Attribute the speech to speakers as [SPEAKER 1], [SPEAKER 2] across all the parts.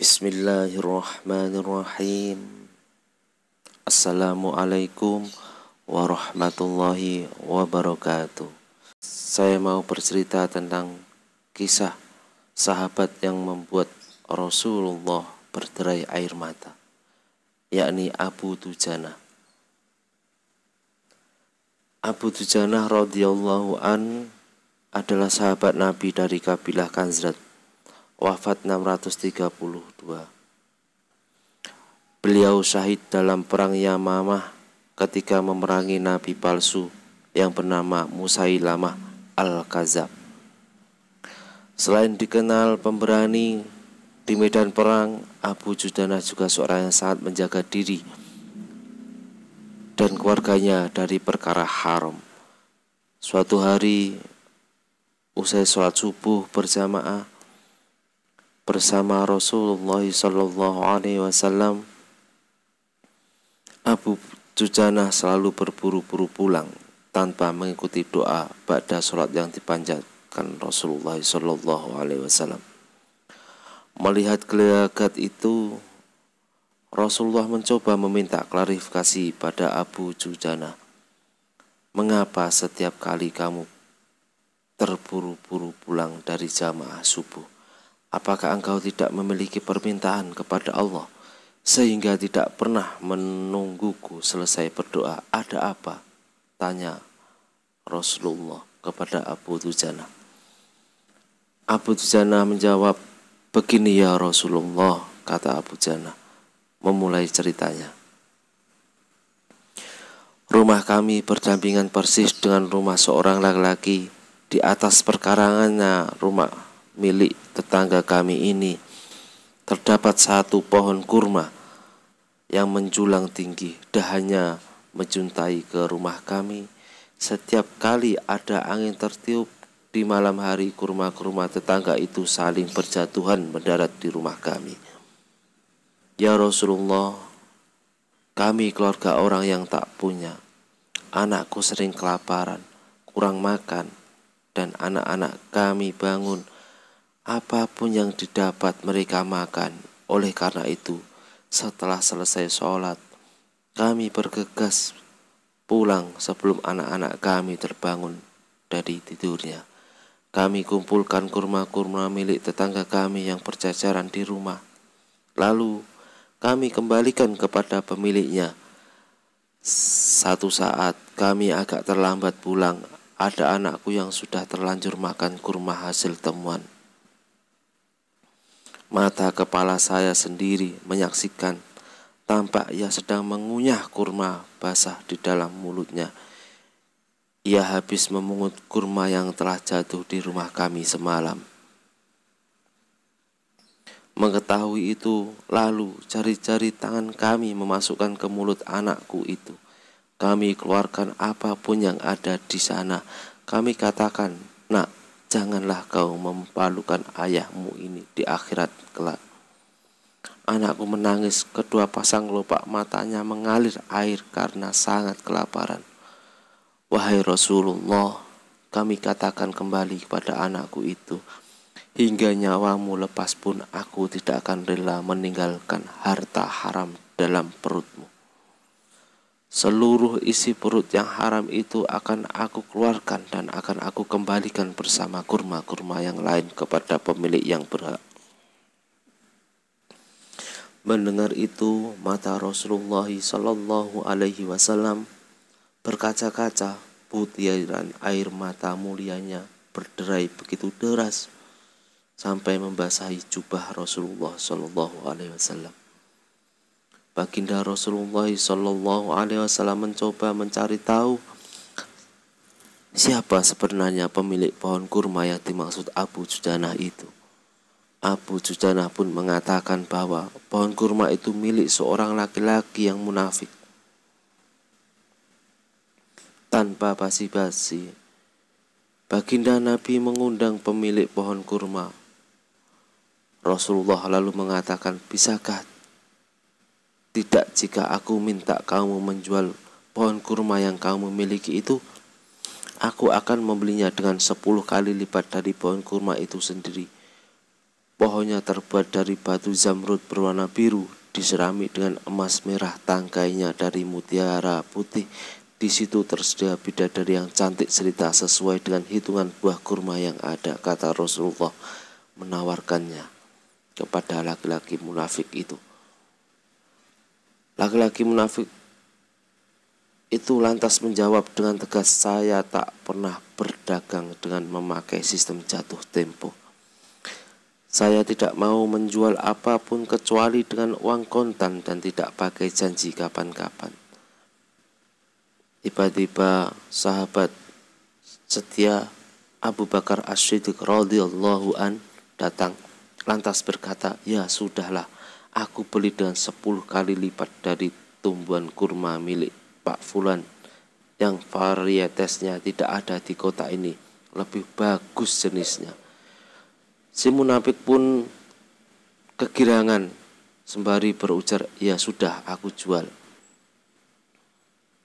[SPEAKER 1] Bismillahirrahmanirrahim. Assalamualaikum warahmatullahi wabarakatuh. Saya mau bercerita tentang kisah sahabat yang membuat Rasulullah berderai air mata, yakni Abu Dujanah. Abu Dujanah radhiyallahu an adalah sahabat Nabi dari kabilah Khazraj, wafat 632. Beliau syahid dalam perang Yamamah ketika memerangi nabi palsu yang bernama Musailamah al-Kadzab. Selain dikenal pemberani di medan perang, Abu Dujanah juga seorang yang sangat menjaga diri dan keluarganya dari perkara haram. Suatu hari, usai sholat subuh berjamaah bersama Rasulullah SAW, Abu Dujanah selalu berburu-buru pulang tanpa mengikuti doa ba'da sholat yang dipanjatkan Rasulullah SAW. Melihat gelagat itu, Rasulullah mencoba meminta klarifikasi pada Abu Dujanah. Mengapa setiap kali kamu terburu-buru pulang dari jamaah subuh? Apakah engkau tidak memiliki permintaan kepada Allah sehingga tidak pernah menungguku selesai berdoa? Ada apa? Tanya Rasulullah kepada Abu Dujanah. Abu Dujanah menjawab, begini ya Rasulullah, kata Abu Dujanah memulai ceritanya. Rumah kami berdampingan persis dengan rumah seorang laki-laki. Di atas perkarangannya rumah milik tetangga kami ini terdapat satu pohon kurma yang menjulang tinggi. Dahannya menjuntai ke rumah kami. Setiap kali ada angin tertiup di malam hari, kurma-kurma tetangga itu saling berjatuhan mendarat di rumah kami. Ya Rasulullah, kami keluarga orang yang tak punya. Anakku sering kelaparan, kurang makan, dan anak-anak kami bangun apapun yang didapat mereka makan. Oleh karena itu, setelah selesai sholat, kami bergegas pulang sebelum anak-anak kami terbangun dari tidurnya. Kami kumpulkan kurma-kurma milik tetangga kami yang berjajaran di rumah. Lalu kami kembalikan kepada pemiliknya. Satu saat kami agak terlambat pulang. Ada anakku yang sudah terlanjur makan kurma hasil temuan. Mata kepala saya sendiri menyaksikan, tampak ia sedang mengunyah kurma basah di dalam mulutnya. Ia habis memungut kurma yang telah jatuh di rumah kami semalam. Mengetahui itu, lalu jari-jari tangan kami memasukkan ke mulut anakku itu. Kami keluarkan apapun yang ada di sana. Kami katakan, nak, janganlah kau memalukan ayahmu ini di akhirat kelak. Anakku menangis, kedua pasang kelopak matanya mengalir air karena sangat kelaparan. Wahai Rasulullah, kami katakan kembali kepada anakku itu, hingga nyawamu lepas pun aku tidak akan rela meninggalkan harta haram dalam perutmu. Seluruh isi perut yang haram itu akan aku keluarkan dan akan aku kembalikan bersama kurma-kurma yang lain kepada pemilik yang berhak. Mendengar itu, mata Rasulullah SAW berkaca-kaca, butiran air mata mulianya berderai begitu deras sampai membasahi jubah Rasulullah SAW. Baginda Rasulullah SAW mencoba mencari tahu siapa sebenarnya pemilik pohon kurma yang dimaksud Abu Dujanah itu. Abu Dujanah pun mengatakan bahwa pohon kurma itu milik seorang laki-laki yang munafik. Tanpa basa-basi, baginda Nabi mengundang pemilik pohon kurma. Rasulullah lalu mengatakan, bisakah tidak jika aku minta kamu menjual pohon kurma yang kamu miliki itu? Aku akan membelinya dengan 10 kali lipat dari pohon kurma itu sendiri. Pohonnya terbuat dari batu zamrud berwarna biru, diserami dengan emas merah, tangkainya dari mutiara putih. Di situ tersedia bidadari yang cantik cerita sesuai dengan hitungan buah kurma yang ada, kata Rasulullah menawarkannya kepada laki-laki munafik itu. Laki-laki munafik itu lantas menjawab dengan tegas, saya tak pernah berdagang dengan memakai sistem jatuh tempo. Saya tidak mau menjual apapun kecuali dengan uang kontan dan tidak pakai janji kapan-kapan. Tiba-tiba sahabat setia Abu Bakar As-Siddiq radhiyallahu an datang, lantas berkata, ya sudahlah, aku beli dengan 10 kali lipat dari tumbuhan kurma milik Pak Fulan yang varietesnya tidak ada di kota ini, lebih bagus jenisnya. Si munafik pun kegirangan sembari berujar, ya sudah, aku jual.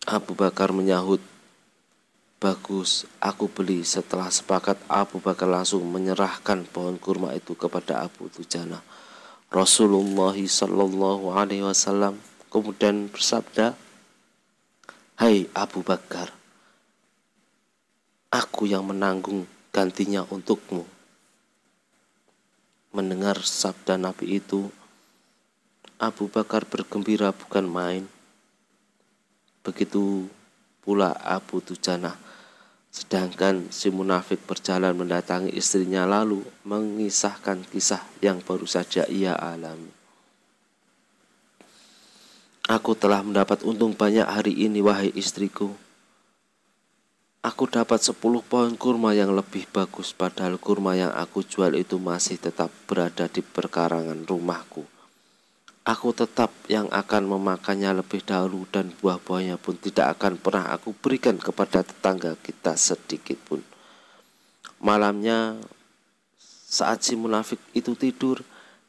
[SPEAKER 1] Abu Bakar menyahut, bagus, aku beli. Setelah sepakat, Abu Bakar langsung menyerahkan pohon kurma itu kepada Abu Dujana. Rasulullah sallallahu alaihi wasallam kemudian bersabda, hai Abu Bakar, aku yang menanggung gantinya untukmu. Mendengar sabda Nabi itu, Abu Bakar bergembira bukan main. Begitu pula Abu Dujana. Sedangkan si munafik berjalan mendatangi istrinya lalu mengisahkan kisah yang baru saja ia alami. Aku telah mendapat untung banyak hari ini, wahai istriku. Aku dapat 10 pohon kurma yang lebih bagus, padahal kurma yang aku jual itu masih tetap berada di perkarangan rumahku. Aku tetap yang akan memakannya lebih dahulu dan buah-buahnya pun tidak akan pernah aku berikan kepada tetangga kita sedikit pun. Malamnya saat si munafik itu tidur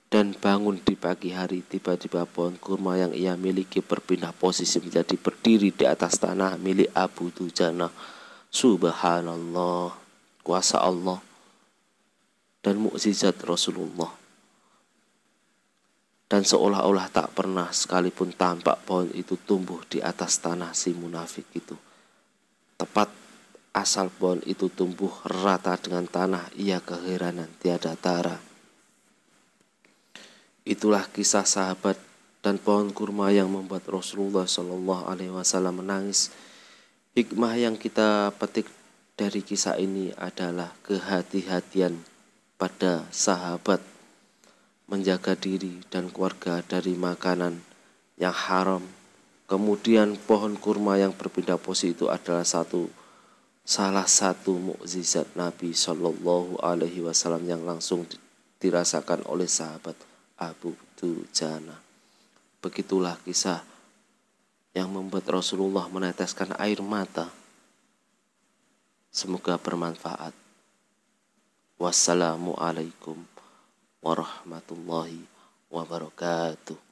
[SPEAKER 1] dan bangun di pagi hari, tiba-tiba pohon kurma yang ia miliki berpindah posisi menjadi berdiri di atas tanah milik Abu Dujana. Subhanallah, kuasa Allah dan mukjizat Rasulullah. Dan seolah-olah tak pernah sekalipun tampak pohon itu tumbuh di atas tanah si munafik itu. Tepat asal pohon itu tumbuh rata dengan tanah, ia keheranan tiada tara. Itulah kisah sahabat dan pohon kurma yang membuat Rasulullah Shallallahu Alaihi Wasallam menangis. Hikmah yang kita petik dari kisah ini adalah kehati-hatian pada sahabat menjaga diri dan keluarga dari makanan yang haram. Kemudian pohon kurma yang berpindah posisi itu adalah salah satu mukjizat Nabi Shallallahu Alaihi Wasallam yang langsung dirasakan oleh sahabat Abu Dujana. Begitulah kisah yang membuat Rasulullah meneteskan air mata. Semoga bermanfaat. Wassalamualaikum warahmatullahi wabarakatuh.